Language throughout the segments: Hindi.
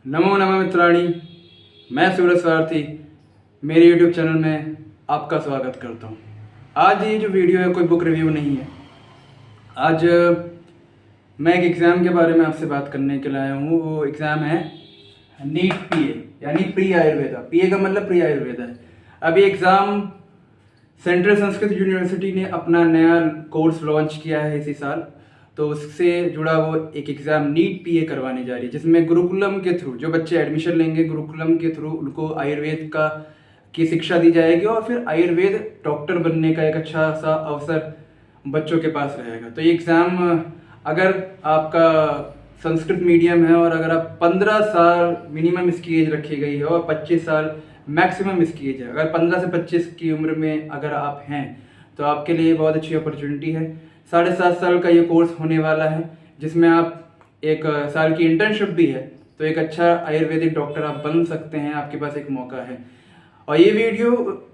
नमो नमः मित्राणी। मैं सूरज सारथी मेरे यूट्यूब चैनल में आपका स्वागत करता हूँ। आज ये जो वीडियो है कोई बुक रिव्यू नहीं है। आज मैं एक एग्ज़ाम के बारे में आपसे बात करने के लिए आया हूँ। वो एग्ज़ाम है नीट पीए यानी प्री आयुर्वेदा। पीए का मतलब प्री आयुर्वेदा है। अभी एग्ज़ाम सेंट्रल संस्कृत यूनिवर्सिटी ने अपना नया कोर्स लॉन्च किया है इसी साल, तो उससे जुड़ा वो एक एग्ज़ाम नीट पीए करवाने जा रही है, जिसमें गुरुकुलम के थ्रू जो बच्चे एडमिशन लेंगे गुरुकुलम के थ्रू उनको आयुर्वेद की शिक्षा दी जाएगी और फिर आयुर्वेद डॉक्टर बनने का एक अच्छा सा अवसर बच्चों के पास रहेगा। तो ये एग्ज़ाम अगर आपका संस्कृत मीडियम है और अगर आप 15 साल मिनिमम इसकी एज रखी गई है और 25 साल मैक्सिमम इसकी एज है, अगर 15 से 25 की उम्र में अगर आप हैं तो आपके लिए बहुत अच्छी अपॉर्चुनिटी है। 7.5 साल का ये कोर्स होने वाला है, जिसमें आप 1 साल की इंटर्नशिप भी है, तो एक अच्छा आयुर्वेदिक डॉक्टर आप बन सकते हैं। आपके पास एक मौका है। और ये वीडियो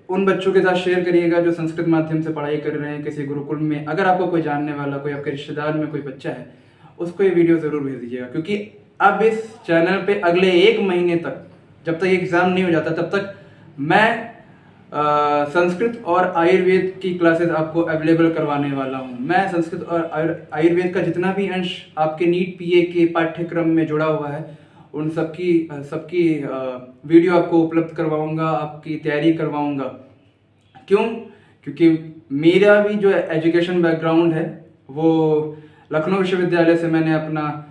उन बच्चों के साथ शेयर करिएगा जो संस्कृत माध्यम से पढ़ाई कर रहे हैं किसी गुरुकुल में। अगर आपको कोई जानने वाला, कोई आपके रिश्तेदार में कोई बच्चा है, उसको ये वीडियो ज़रूर भेज दीजिएगा, क्योंकि अब इस चैनल पे अगले 1 महीने तक, जब तक एग्ज़ाम नहीं हो जाता, तब तक मैं संस्कृत और आयुर्वेद की क्लासेस आपको अवेलेबल करवाने वाला हूँ। मैं संस्कृत और आयुर्वेद का जितना भी अंश आपके नीट पीए के पाठ्यक्रम में जुड़ा हुआ है, उन सबकी वीडियो आपको उपलब्ध करवाऊंगा, आपकी तैयारी करवाऊंगा। क्यों? क्योंकि मेरा भी जो एजुकेशन बैकग्राउंड है वो लखनऊ विश्वविद्यालय से मैंने अपना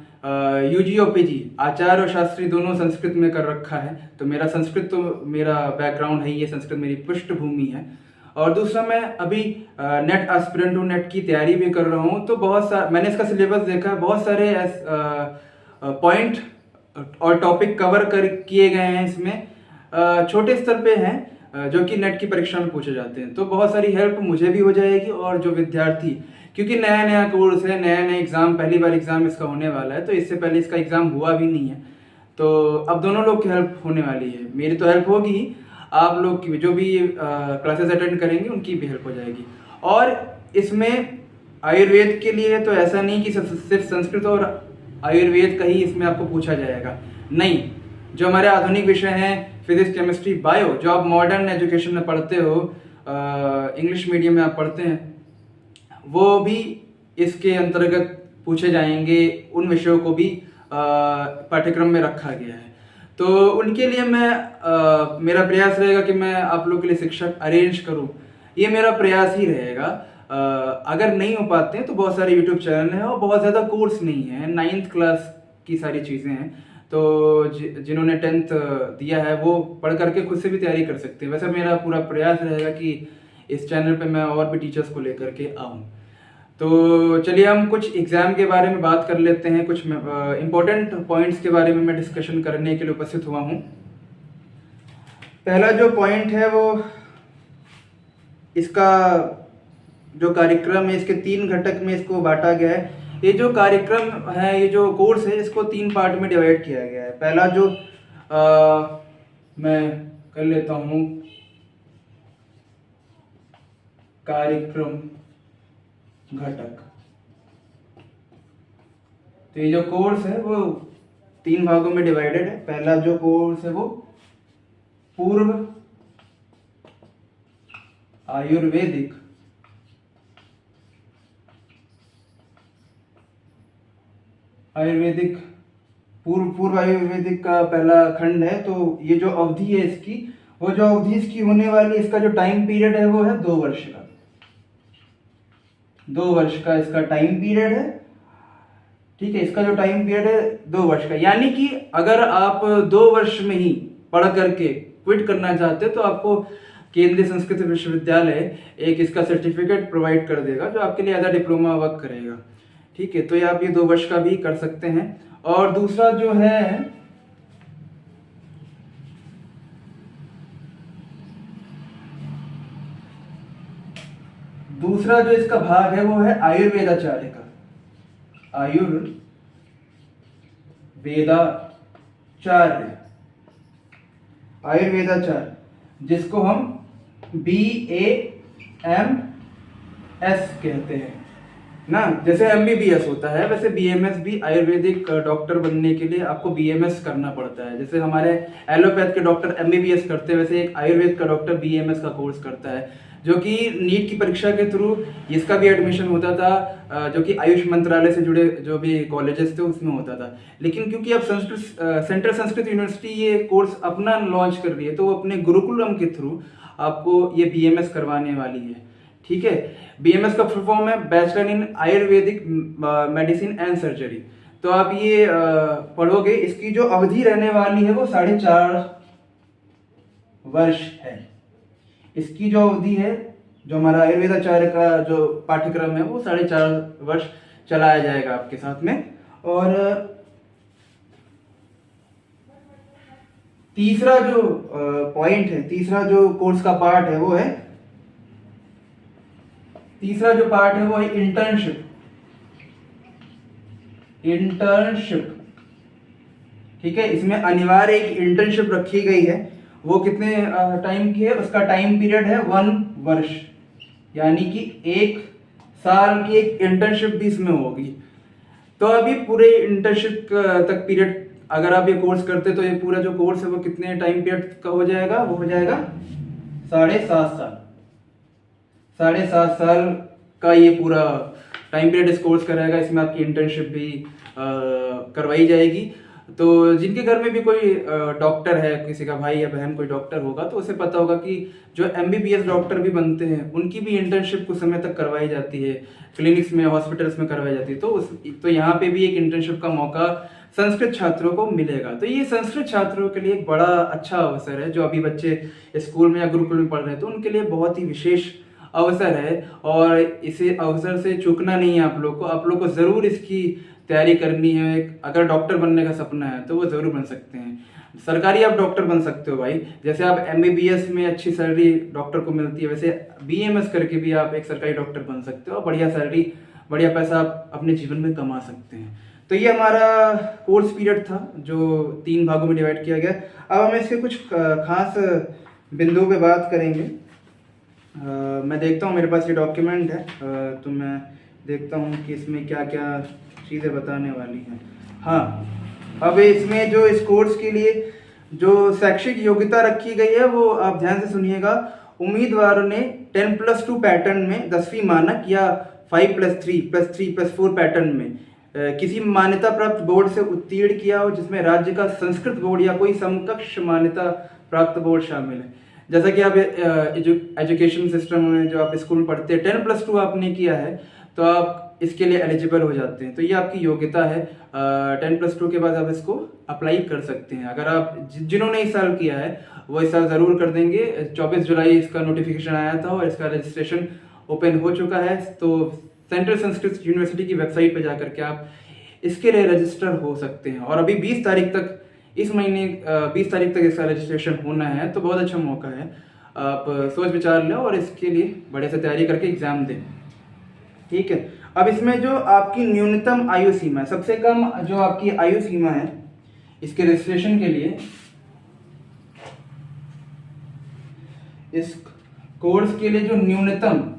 यूजी और पीजी आचार्य और शास्त्री दोनों संस्कृत में कर रखा है। तो मेरा संस्कृत तो मेरा बैकग्राउंड है, ये संस्कृत मेरी पृष्ठभूमि है। और दूसरा, मैं अभी नेट एस्पिरेंट हूँ, नेट की तैयारी भी कर रहा हूँ। तो बहुत सारा मैंने इसका सिलेबस देखा है, बहुत सारे पॉइंट और टॉपिक कवर कर किए गए हैं इसमें। छोटे स्तर पे हैं जो कि नेट की परीक्षा में पूछे जाते हैं। तो बहुत सारी हेल्प मुझे भी हो जाएगी और जो विद्यार्थी, क्योंकि नया नया कोर्स है, नया नया एग्ज़ाम, पहली बार एग्ज़ाम इसका होने वाला है, तो इससे पहले इसका एग्ज़ाम हुआ भी नहीं है। तो अब दोनों लोग की हेल्प होने वाली है। मेरी तो हेल्प होगी, आप लोग की जो भी क्लासेस अटेंड करेंगे उनकी भी हेल्प हो जाएगी। और इसमें आयुर्वेद के लिए तो ऐसा नहीं कि सिर्फ संस्कृत और आयुर्वेद का ही इसमें आपको पूछा जाएगा, नहीं। जो हमारे आधुनिक विषय हैं फिजिक्स, केमिस्ट्री, बायो, जो आप मॉडर्न एजुकेशन में पढ़ते हो, इंग्लिश मीडियम में आप पढ़ते हैं, वो भी इसके अंतर्गत पूछे जाएंगे। उन विषयों को भी पाठ्यक्रम में रखा गया है। तो उनके लिए मेरा प्रयास रहेगा कि मैं आप लोगों के लिए शिक्षक अरेंज करूं। ये मेरा प्रयास ही रहेगा। अगर नहीं हो पाते हैं तो बहुत सारे यूट्यूब चैनल हैं और बहुत ज़्यादा कोर्स नहीं है, 9th क्लास की सारी चीज़ें हैं। तो जिन्होंने 10th दिया है वो पढ़ करके खुद से भी तैयारी कर सकते हैं। वैसे मेरा पूरा प्रयास रहेगा कि इस चैनल पे मैं और भी टीचर्स को लेकर के आऊँ। तो चलिए हम कुछ एग्ज़ाम के बारे में बात कर लेते हैं। कुछ इम्पोर्टेंट पॉइंट्स के बारे में मैं डिस्कशन करने के लिए उपस्थित हुआ हूँ। पहला जो पॉइंट है वो इसका जो कार्यक्रम है, इसके 3 घटक में इसको बांटा गया है। ये जो कार्यक्रम है, ये जो कोर्स है, इसको 3 पार्ट में डिवाइड किया गया है। पहला जो मैं कर लेता हूँ कार्यक्रम घटक। तो ये जो कोर्स है वो 3 भागों में डिवाइडेड है। पहला जो कोर्स है वो पूर्व आयुर्वेदिक पूर्व आयुर्वेदिक का पहला खंड है। तो ये जो अवधि है इसकी, वो जो अवधि इसकी होने वाली, इसका जो टाइम पीरियड है वो है 2 वर्ष का। 2 वर्ष का इसका टाइम पीरियड है। ठीक है, इसका जो टाइम पीरियड है 2 वर्ष का। यानी कि अगर आप 2 वर्ष में ही पढ़ करके क्विट करना चाहते हो तो आपको केंद्रीय संस्कृत विश्वविद्यालय एक इसका सर्टिफिकेट प्रोवाइड कर देगा, जो आपके लिए एज अ डिप्लोमा वर्क करेगा। ठीक है, तो ये आप 2 वर्ष का भी कर सकते हैं। और दूसरा जो है, दूसरा जो इसका भाग है वो है आयुर्वेदाचार्य का। आयुर्वेदाचार्य, जिसको हम BAMS कहते हैं। ना। जैसे एमबीबीएस होता है वैसे बीएमएस भी आयुर्वेदिक डॉक्टर बनने के लिए आपको बीएमएस करना पड़ता है। जैसे हमारे एलोपैथ के डॉक्टर एमबीबीएस करते हैं वैसे एक आयुर्वेद का डॉक्टर बीएमएस का कोर्स करता है, जो कि नीट की परीक्षा के थ्रू इसका भी एडमिशन होता था, जो कि आयुष मंत्रालय से जुड़े जो भी कॉलेजेस थे उसमें होता था। लेकिन क्योंकि अब सेंट्रल संस्कृत यूनिवर्सिटी ये कोर्स अपना लॉन्च कर रही है तो वो अपने गुरुकुलम के थ्रू आपको ये बीएमएस करवाने वाली है। ठीक है, बीएमएस का फुल फॉर्म है bachelor in Ayurvedic medicine and surgery. तो आप ये पढ़ोगे, इसकी जो अवधि रहने वाली है वो 4.5 वर्ष है। इसकी जो अवधि है, जो हमारा आयुर्वेदाचार्य का जो पाठ्यक्रम है वो 4.5 वर्ष चलाया जाएगा आपके साथ में। और तीसरा जो पॉइंट है, तीसरा जो कोर्स का पार्ट है वो है, तीसरा जो पार्ट है वो है इंटर्नशिप। इंटर्नशिप, ठीक है, इसमें अनिवार्य एक इंटर्नशिप रखी गई है। वो कितने टाइम की है, उसका टाइम पीरियड है 1 वर्ष, यानी कि 1 साल की एक इंटर्नशिप भी इसमें होगी। तो अभी पूरे इंटर्नशिप तक पीरियड अगर आप ये कोर्स करते तो ये पूरा जो कोर्स है वो कितने टाइम पीरियड का हो जाएगा, वो हो जाएगा 7.5 साल। 7.5 साल का ये पूरा टाइम पीरियड इस कोर्स का रहेगा। इसमें आपकी इंटर्नशिप भी करवाई जाएगी। तो जिनके घर में भी कोई डॉक्टर है, किसी का भाई या बहन कोई डॉक्टर होगा तो उसे पता होगा कि जो एमबीबीएस डॉक्टर भी बनते हैं उनकी भी इंटर्नशिप कुछ समय तक करवाई जाती है, क्लिनिक्स में, हॉस्पिटल्स में करवाई जाती है। तो यहाँ पे भी एक इंटर्नशिप का मौका संस्कृत छात्रों को मिलेगा। तो ये संस्कृत छात्रों के लिए एक बड़ा अच्छा अवसर है। जो अभी बच्चे स्कूल में या गुरुकुल में पढ़ रहे हैं तो उनके लिए बहुत ही विशेष अवसर है, और इसे अवसर से चूकना नहीं है आप लोग को। आप लोग को जरूर इसकी तैयारी करनी है। अगर डॉक्टर बनने का सपना है तो वो जरूर बन सकते हैं। सरकारी आप डॉक्टर बन सकते हो भाई। जैसे आप एमबीबीएस में अच्छी सैलरी डॉक्टर को मिलती है, वैसे बीएमएस करके भी आप एक सरकारी डॉक्टर बन सकते हो। बढ़िया सैलरी, बढ़िया पैसा आप अपने जीवन में कमा सकते हैं। तो ये हमारा कोर्स पीरियड था जो 3 भागों में डिवाइड किया गया। अब हम इसके कुछ खास बिंदुओं पे बात करेंगे। मैं देखता हूँ, मेरे पास ये डॉक्यूमेंट है, तो मैं देखता हूँ कि इसमें क्या क्या चीज़ें बताने वाली हैं। हाँ, अब इसमें जो इस कोर्स के लिए जो शैक्षिक योग्यता रखी गई है वो आप ध्यान से सुनिएगा। उम्मीदवारों ने 10+2 पैटर्न में 10वीं मानक या 5+3+3+4 पैटर्न में किसी मान्यता प्राप्त बोर्ड से उत्तीर्ण किया हो जिसमें राज्य का संस्कृत बोर्ड या कोई समकक्ष मान्यता प्राप्त बोर्ड शामिल है। जैसा कि आप एजुकेशन सिस्टम में जो आप स्कूल में पढ़ते हैं 10+2 आपने किया है तो आप इसके लिए एलिजिबल हो जाते हैं। तो ये आपकी योग्यता है। 10+2 के बाद आप इसको अप्लाई कर सकते हैं। अगर आप जिन्होंने इस साल किया है वो इस साल ज़रूर कर देंगे। 24 जुलाई इसका नोटिफिकेशन आया था और इसका रजिस्ट्रेशन ओपन हो चुका है। तो सेंट्रल संस्कृत यूनिवर्सिटी की वेबसाइट पर जाकर के आप इसके लिए रजिस्टर हो सकते हैं। और अभी 20 तारीख तक, इस महीने 20 तारीख तक इसका रजिस्ट्रेशन होना है। तो बहुत अच्छा मौका है, आप सोच विचार लें और इसके लिए बड़े से तैयारी करके एग्जाम दें। ठीक है, अब इसमें जो आपकी न्यूनतम आयु सीमा है, सबसे कम जो आपकी आयु सीमा है इसके रजिस्ट्रेशन के लिए, इस कोर्स के लिए जो न्यूनतम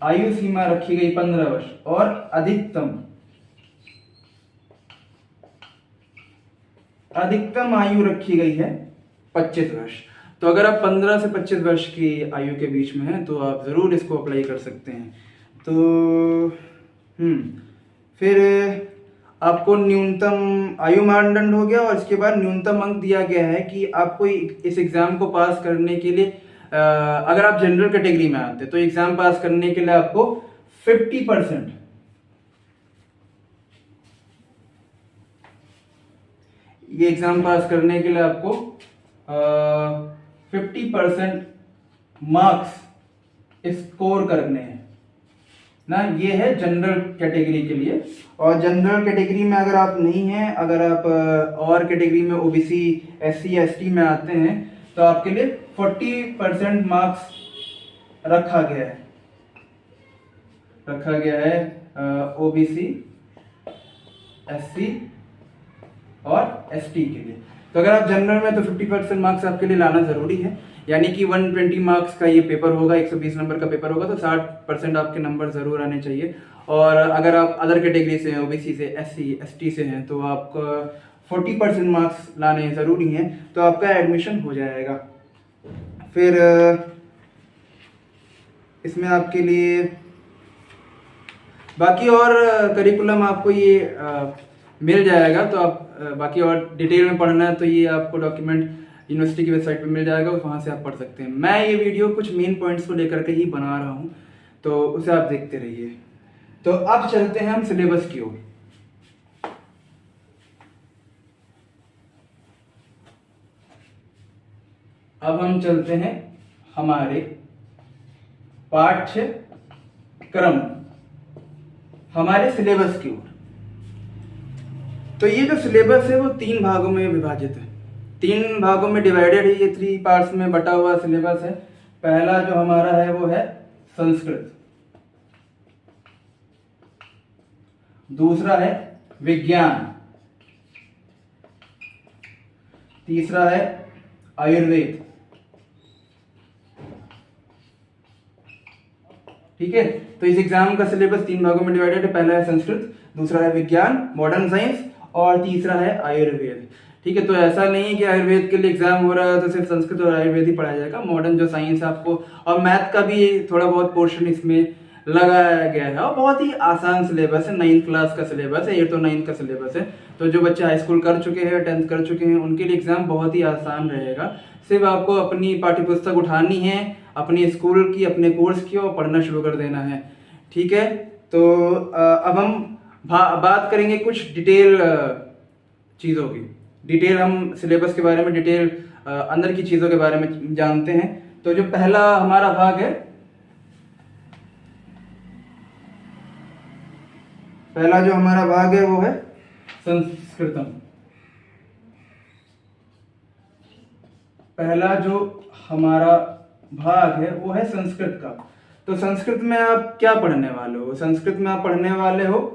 आयु सीमा रखी गई 15 वर्ष और अधिकतम आयु रखी गई है 25 वर्ष। तो अगर आप 15 से 25 वर्ष की आयु के बीच में हैं तो आप ज़रूर इसको अप्लाई कर सकते हैं। तो फिर आपको न्यूनतम आयु मानदंड हो गया और इसके बाद न्यूनतम अंक दिया गया है कि आपको इस एग्ज़ाम को पास करने के लिए, अगर आप जनरल कैटेगरी में आते तो एग्ज़ाम पास करने के लिए आपको 50%, ये एग्ज़ाम पास करने के लिए आपको 50% मार्क्स स्कोर करने हैं ना। ये है जनरल कैटेगरी के लिए। और जनरल कैटेगरी में अगर आप नहीं हैं, अगर आप और कैटेगरी में ओबीसी, एससी, एसटी में आते हैं तो आपके लिए 40% मार्क्स रखा गया है ओबीसी, एससी और एसटी के लिए। तो अगर आप जनरल में तो 50% मार्क्स आपके लिए लाना ज़रूरी है। यानी कि 120 मार्क्स का ये पेपर होगा, 120 नंबर का पेपर होगा, तो 60% आपके नंबर ज़रूर आने चाहिए। और अगर आप अदर कैटेगरी से हैं, ओबीसी से, एससी एसटी से हैं, तो आपका 40% मार्क्स लाने ज़रूरी हैं, तो आपका एडमिशन हो जाएगा। फिर इसमें आपके लिए बाकी और करिकुलम आपको ये मिल जाएगा, तो आप बाकी और डिटेल में पढ़ना है तो ये आपको डॉक्यूमेंट यूनिवर्सिटी की वेबसाइट पे मिल जाएगा, वहाँ से आप पढ़ सकते हैं। मैं ये वीडियो कुछ मेन पॉइंट्स को लेकर के ही बना रहा हूँ, तो उसे आप देखते रहिए। तो अब चलते हैं हम सिलेबस की ओर। अब हम चलते हैं हमारे पाठ्यक्रम, हमारे सिलेबस की ओर। तो ये जो सिलेबस है वो 3 भागों में विभाजित है, 3 भागों में डिवाइडेड है, ये 3 पार्ट्स में बटा हुआ सिलेबस है। पहला जो हमारा है वो है संस्कृत, दूसरा है विज्ञान, तीसरा है आयुर्वेद। ठीक है, तो इस एग्जाम का सिलेबस 3 भागों में डिवाइडेड है। पहला है संस्कृत, दूसरा है विज्ञान मॉडर्न साइंस, और तीसरा है आयुर्वेद। ठीक है, तो ऐसा नहीं है कि आयुर्वेद के लिए एग्जाम हो रहा है तो सिर्फ संस्कृत और आयुर्वेद ही पढ़ाया जाएगा। मॉडर्न जो साइंस है आपको, और मैथ का भी थोड़ा बहुत पोर्शन इसमें लगाया गया है, और बहुत ही आसान सिलेबस है। 9th क्लास का सिलेबस है, 8th और 9th का सिलेबस है। तो जो बच्चे हाई स्कूल कर चुके हैं, 10th कर चुके हैं, उनके लिए एग्जाम बहुत ही आसान रहेगा। सिर्फ आपको अपनी पाठ्य पुस्तक उठानी है, अपनी स्कूल की, अपने कोर्स की, और पढ़ना शुरू कर देना है। ठीक है, तो अब हम बात करेंगे कुछ डिटेल चीज़ों की। डिटेल हम सिलेबस के बारे में, डिटेल अंदर की चीज़ों के बारे में जानते हैं। तो जो पहला हमारा भाग है, पहला जो हमारा भाग है वो है संस्कृतम। पहला जो हमारा भाग है वो है संस्कृत का। तो संस्कृत में आप क्या पढ़ने वाले हो? संस्कृत में आप पढ़ने वाले हो,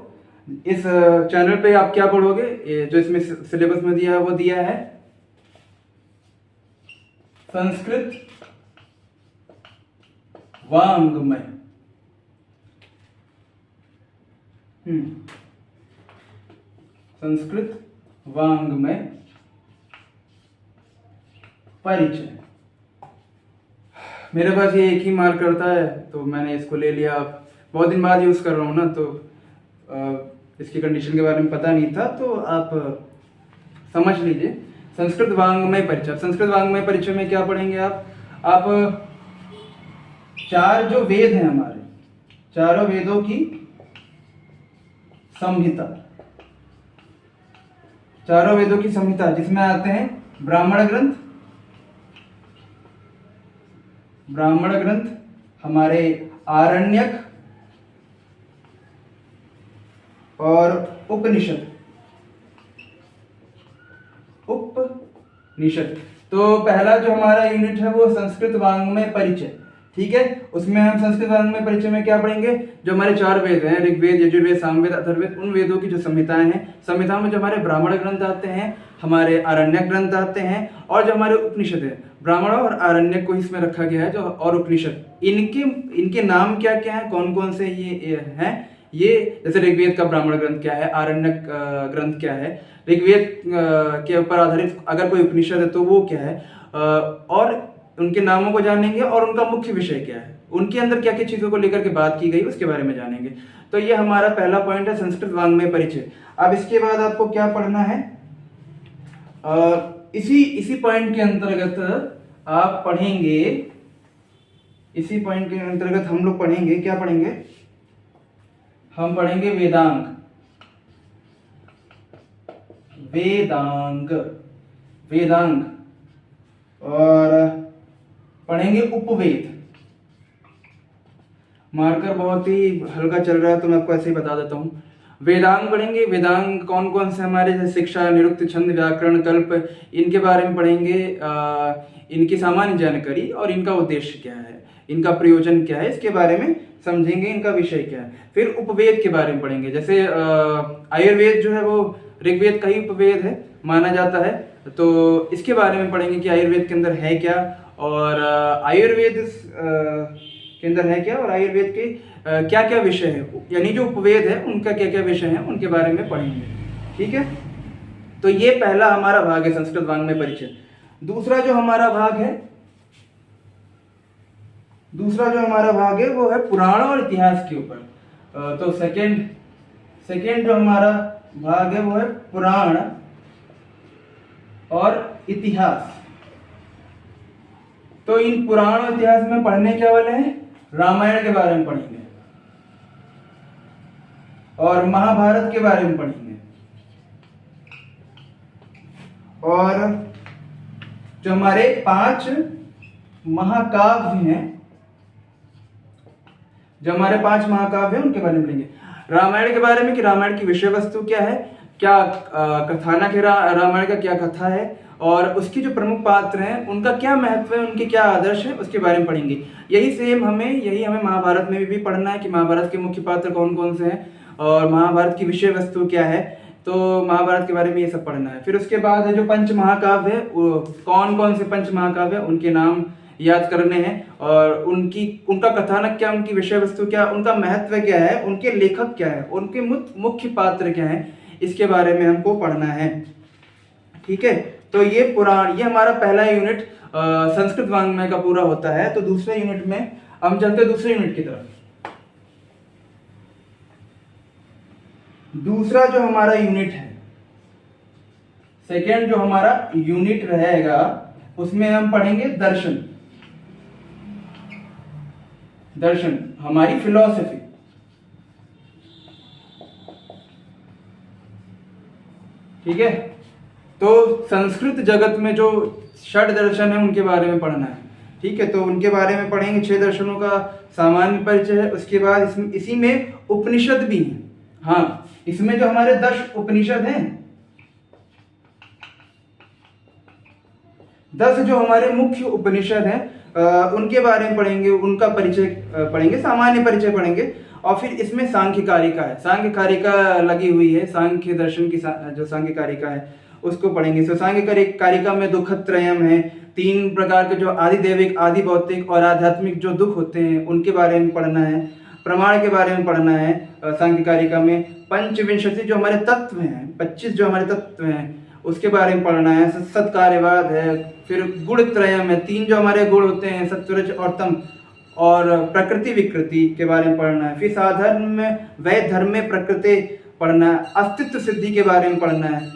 इस चैनल पे आप क्या पढ़ोगे, ये जो इसमें सिलेबस में दिया है वो दिया है संस्कृत वाङ्मय। संस्कृत वाङ्मय परिचय। मेरे पास ये एक ही मार्क करता है, तो मैंने इसको ले लिया। बहुत दिन बाद यूज कर रहा हूँ ना, तो इसकी कंडीशन के बारे में पता नहीं था, तो आप समझ लीजिए। संस्कृत वाङ्मय परिचय। संस्कृत वाङ्मय परिचय में क्या पढ़ेंगे आप 4 जो वेद हैं हमारे, चारों वेदों की संहिता, चारों वेदों की संहिता, जिसमें आते हैं ब्राह्मण ग्रंथ, हमारे आरण्यक और उपनिषद। तो पहला जो हमारा यूनिट है वो संस्कृत वाङ्मय परिचय। ठीक है, उसमें हम संस्कृत वाङ्मय परिचय में क्या पढ़ेंगे, जो हमारे 4 वेद हैं, ऋग्वेद, यजुर्वेद, सामवेद, अथर्ववेद, उन वेदों की जो संहिताएं हैं, संहिताओं में जो हमारे ब्राह्मण ग्रंथ आते हैं, हमारे आरण्यक ग्रंथ आते हैं, और जो हमारे उपनिषद है, ब्राह्मण और आरण्यक को इसमें रखा गया है, जो और उपनिषद, इनके नाम क्या क्या है, कौन कौन से ये हैं, ये जैसे ऋग्वेद का ब्राह्मण ग्रंथ क्या है, आरण्यक ग्रंथ क्या है, ऋग्वेद के ऊपर आधारित अगर कोई उपनिषद है तो वो क्या है, और उनके नामों को जानेंगे, और उनका मुख्य विषय क्या है, उनके अंदर क्या क्या चीजों को लेकर के बात की गई उसके बारे में जानेंगे। तो ये हमारा पहला पॉइंट है, संस्कृत वाङ्मय परिचय। अब इसके बाद आपको क्या पढ़ना है, इसी पॉइंट के अंतर्गत आप पढ़ेंगे, इसी पॉइंट के अंतर्गत हम लोग पढ़ेंगे, क्या पढ़ेंगे, हम पढ़ेंगे वेदांग, और पढ़ेंगे उपवेद। मार्कर बहुत ही हल्का चल रहा है तो मैं आपको ऐसे ही बता देता हूँ। वेदांग पढ़ेंगे। वेदांग कौन कौन से हमारे, जैसे शिक्षा, निरुक्त, छंद, व्याकरण, कल्प, इनके बारे में पढ़ेंगे। इनकी सामान्य जानकारी और इनका उद्देश्य क्या है, इनका प्रयोजन क्या है, इसके बारे में समझेंगे, इनका विषय क्या है। फिर उपवेद के बारे में पढ़ेंगे। जैसे आयुर्वेद जो है वो ऋग्वेद का ही उपवेद है माना जाता है, तो इसके बारे में पढ़ेंगे कि आयुर्वेद के अंदर है क्या, और आयुर्वेद के अंदर है क्या, और आयुर्वेद के क्या क्या विषय है, यानी जो उपवेद है उनका क्या क्या विषय है, उनके बारे में पढ़ेंगे। ठीक है, तो ये पहला हमारा भाग है संस्कृत वाङ्मय परिचय। दूसरा जो हमारा भाग है वो है पुराण और इतिहास के ऊपर। तो सेकंड जो हमारा भाग है वो है पुराण और इतिहास। तो इन पुराण और इतिहास में पढ़ने क्या वाले हैं, रामायण के बारे में पढ़ेंगे और महाभारत के बारे में पढ़ेंगे, और जो हमारे 5 महाकाव्य हैं, उनके बारे में पढ़ेंगे। रामायण के बारे में कि रामायण की विषय वस्तु क्या है, क्या कथानक है रामायण का, क्या कथा है, और उसके जो प्रमुख पात्र हैं उनका क्या महत्व है, उनके क्या आदर्श है, उसके बारे में पढ़ेंगे। यही हमें महाभारत में भी पढ़ना है कि महाभारत के मुख्य पात्र कौन कौन से हैं और महाभारत की विषय वस्तु क्या है। तो महाभारत के बारे में ये सब पढ़ना है। फिर उसके बाद है जो पंच महाकाव्य है, कौन कौन से पंच महाकाव्य है उनके नाम याद करने हैं, और उनका कथानक क्या, उनकी विषय वस्तु क्या, उनका महत्व क्या है, उनके लेखक क्या है, उनके मुख्य पात्र क्या है, इसके बारे में हमको पढ़ना है। ठीक है, तो ये हमारा पहला यूनिट संस्कृत वाङ्मय का पूरा होता है। तो दूसरे यूनिट में हम चलते दूसरे यूनिट की तरफ। दूसरा जो हमारा यूनिट है, सेकेंड जो हमारा यूनिट रहेगा, उसमें हम पढ़ेंगे दर्शन, हमारी फिलॉसफी। ठीक है, तो संस्कृत जगत में जो 6 दर्शन है उनके बारे में पढ़ना है। ठीक है, तो उनके बारे में पढ़ेंगे। 6 दर्शनों का सामान्य परिचय है। उसके बाद इसी में उपनिषद भी है। हाँ, इसमें जो हमारे 10 उपनिषद हैं, 10 जो हमारे मुख्य उपनिषद हैं, उनके बारे में पढ़ेंगे, उनका परिचय पढ़ेंगे, सामान्य परिचय पढ़ेंगे। और फिर इसमें सांख्य कारिका है, सांख्य कारिका लगी हुई है, सांख्य दर्शन की जो सांख्य कारिका है उसको पढ़ेंगे। तो सांख्य कारिका में दुखत्रयम है, 3 प्रकार के जो आदि दैविक, आदि भौतिक और आध्यात्मिक जो दुख होते हैं उनके बारे में पढ़ना है। प्रमाण के बारे में पढ़ना है सांख्य कारिका में। पंचविंशति जो हमारे तत्व हैं, 25 जो हमारे तत्व हैं उसके बारे में पढ़ना है। सत्कार्यवाद है, फिर गुण त्रयम है, 3 जो हमारे गुण होते हैं, सत्वरज और तम, और प्रकृति विकृति के बारे में पढ़ना है। फिर साधर्म में वैध धर्म में प्रकृति पढ़ना है। अस्तित्व सिद्धि के बारे में पढ़ना है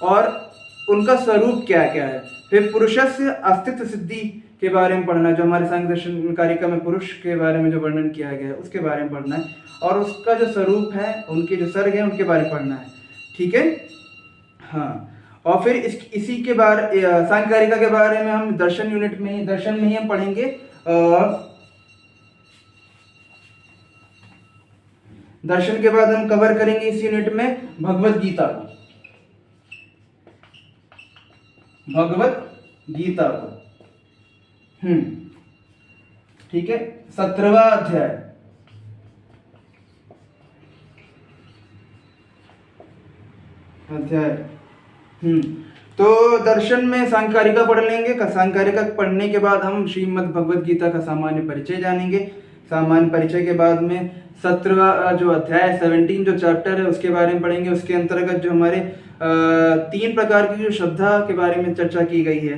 और उनका स्वरूप क्या क्या है। फिर पुरुषस्य अस्तित्व सिद्धि के बारे में पढ़ना है, जो हमारे सांख्य दर्शन कारिका में पुरुष के बारे में जो वर्णन किया गया है उसके बारे में पढ़ना है, और उसका जो स्वरूप है, उनके जो सर्ग है उनके बारे में पढ़ना है। ठीक है, हाँ। और फिर इसी के बारे सांख्य कारिका के बारे में हम दर्शन में ही हम पढ़ेंगे। दर्शन के बाद हम कवर करेंगे इस यूनिट में भगवत गीता को। ठीक है, 17वां अध्याय। तो दर्शन में सांख्य कारिका पढ़ लेंगे। सांख्य कारिका पढ़ने के बाद हम श्रीमद् भगवत गीता का सामान्य परिचय जानेंगे। सामान्य परिचय के बाद में 17वां जो अध्याय, 17 जो चैप्टर है उसके बारे में पढ़ेंगे। उसके अंतर्गत जो हमारे 3 प्रकार की जो श्रद्धा के बारे में चर्चा की गई है,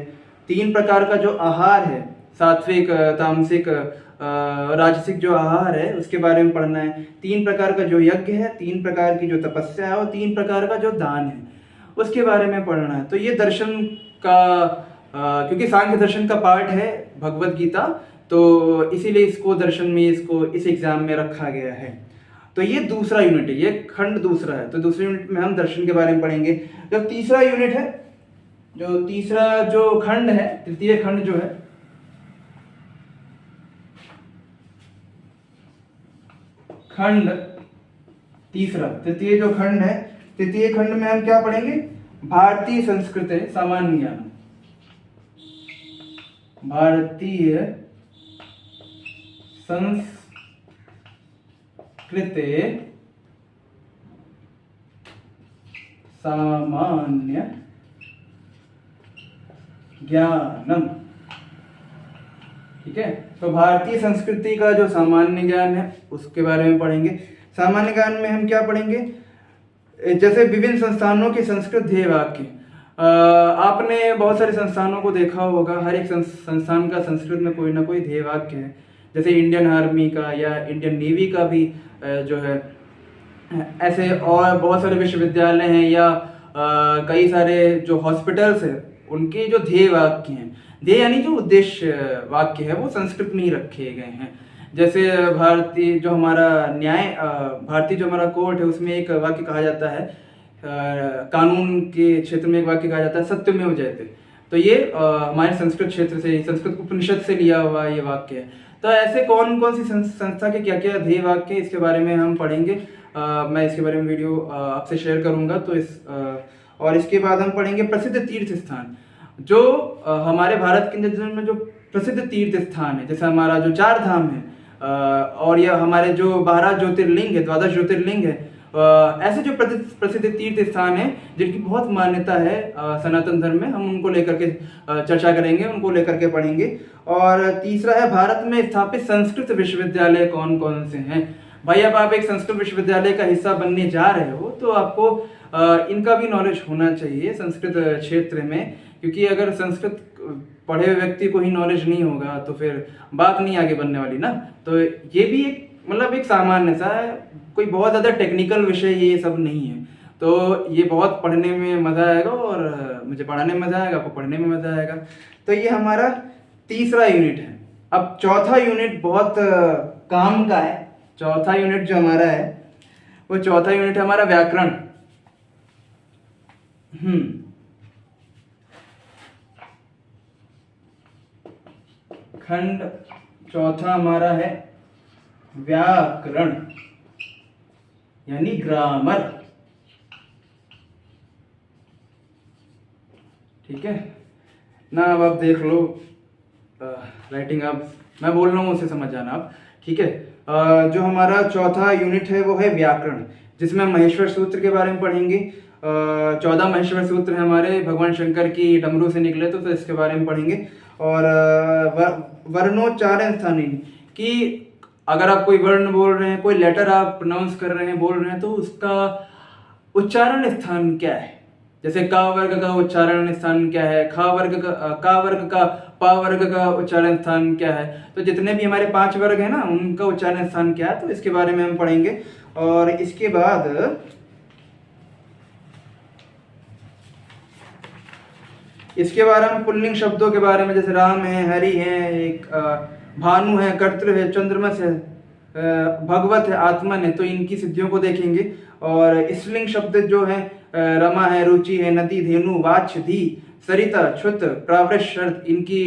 3 प्रकार का जो आहार है, सात्विक, तामसिक, राजसिक जो आहार है उसके बारे में पढ़ना है। 3 प्रकार का जो यज्ञ है, 3 प्रकार की जो तपस्या है और 3 प्रकार का जो दान है उसके बारे में पढ़ना है। तो ये दर्शन का क्योंकि सांख्य दर्शन का पार्ट है भगवत गीता, तो इसीलिए इसको दर्शन में इस एग्जाम में रखा गया है। तो ये दूसरा यूनिट है, ये खंड दूसरा है। तो दूसरे यूनिट में हम दर्शन के बारे में पढ़ेंगे। जो तीसरा यूनिट है, जो तीसरा जो खंड है, तृतीय खंड जो है, तृतीय जो खंड है, तृतीय खंड में हम क्या पढ़ेंगे? भारतीय संस्कृति सामान्य ज्ञान। भारतीय संस्कृति सामान्य ज्ञानम। ठीक है। तो भारतीय संस्कृति का जो सामान्य ज्ञान है उसके बारे में पढ़ेंगे। सामान्य ज्ञान में हम क्या पढ़ेंगे, जैसे विभिन्न संस्थानों के संस्कृत ध्येय वाक्य। आपने बहुत सारे संस्थानों को देखा होगा, हर एक संस्थान का संस्कृत में कोई ना कोई ध्येय वाक्य है। जैसे इंडियन आर्मी का या इंडियन नेवी का भी जो है, ऐसे और बहुत सारे विश्वविद्यालय हैं या कई सारे जो हॉस्पिटल्स हैं उनके जो ध्येय वाक्य हैं, ध्येय यानी जो उद्देश्य वाक्य है, वो संस्कृत में ही रखे गए हैं। जैसे भारतीय जो हमारा भारतीय जो हमारा कोर्ट है उसमें एक वाक्य कहा जाता है, कानून के क्षेत्र में एक वाक्य कहा जाता है, सत्यमेव जयते। तो ये हमारे संस्कृत क्षेत्र से, संस्कृत उपनिषद से लिया हुआ ये वाक्य है। तो ऐसे कौन कौन सी संस्था के क्या क्या ध्येय वाक्य, इसके बारे में हम पढ़ेंगे। मैं इसके बारे में वीडियो आपसे शेयर करूंगा। तो और इसके बाद हम पढ़ेंगे प्रसिद्ध तीर्थ स्थान, जो हमारे भारत के अंदर में जो प्रसिद्ध तीर्थ स्थान है, जैसे हमारा जो 4 धाम है और यह हमारे जो 12 ज्योतिर्लिंग है, 12 ज्योतिर्लिंग है, ऐसे जो प्रसिद्ध तीर्थ स्थान है जिनकी बहुत मान्यता है सनातन धर्म में, हम उनको लेकर के चर्चा करेंगे, उनको लेकर के पढ़ेंगे। और तीसरा है भारत में स्थापित संस्कृत विश्वविद्यालय कौन कौन से हैं। भाई अब आप एक संस्कृत विश्वविद्यालय का हिस्सा बनने जा रहे हो तो आपको इनका भी नॉलेज होना चाहिए संस्कृत क्षेत्र में, क्योंकि अगर संस्कृत पढ़े हुए व्यक्ति को ही नॉलेज नहीं होगा तो फिर बात नहीं आगे बढ़ने वाली ना। तो ये भी एक मतलब एक सामान्य सा है, कोई बहुत ज़्यादा टेक्निकल विषय ये सब नहीं है। तो ये बहुत पढ़ने में मज़ा आएगा और मुझे पढ़ाने में मज़ा आएगा, आपको पढ़ने में मज़ा आएगा। तो ये हमारा तीसरा यूनिट है। अब चौथा यूनिट बहुत काम का है। चौथा यूनिट जो हमारा है वो चौथा यूनिट है हमारा व्याकरण। खंड चौथा हमारा है व्याकरण यानी ग्रामर। ठीक है ना। अब आप देख लो राइटिंग, आप मैं बोल रहा हूँ उसे समझ जाना आप। ठीक है। जो हमारा चौथा यूनिट है वो है व्याकरण, जिसमें हम महेश्वर सूत्र के बारे में पढ़ेंगे। 14 महेश्वर सूत्र हैं हमारे, भगवान शंकर की डमरू से निकले, तो इसके बारे में पढ़ेंगे। और वर्णोच्चारण स्थानी, कि अगर आप कोई वर्ण बोल रहे हैं, कोई लेटर आप प्रोनाउंस कर रहे हैं, बोल रहे हैं, तो उसका उच्चारण स्थान क्या है। जैसे का वर्ग का उच्चारण स्थान क्या है, का वर्ग का पा वर्ग का उच्चारण स्थान क्या है। तो जितने भी हमारे 5 वर्ग है ना, उनका उच्चारण स्थान क्या है, तो इसके बारे में हम पढ़ेंगे। और इसके बाद इसके बारे में पुल्लिंग शब्दों के बारे में, जैसे राम है, हरि है, एक भानु है, कर्तृ है, चंद्रमस है, भगवत है, आत्मन है, तो इनकी सिद्धियों को देखेंगे। और स्त्रीलिंग शब्द जो है रमा है, रुचि है, नदी, धेनु, वाच्य, धी, सरिता, क्षुत, प्रावृत, शर्त, इनकी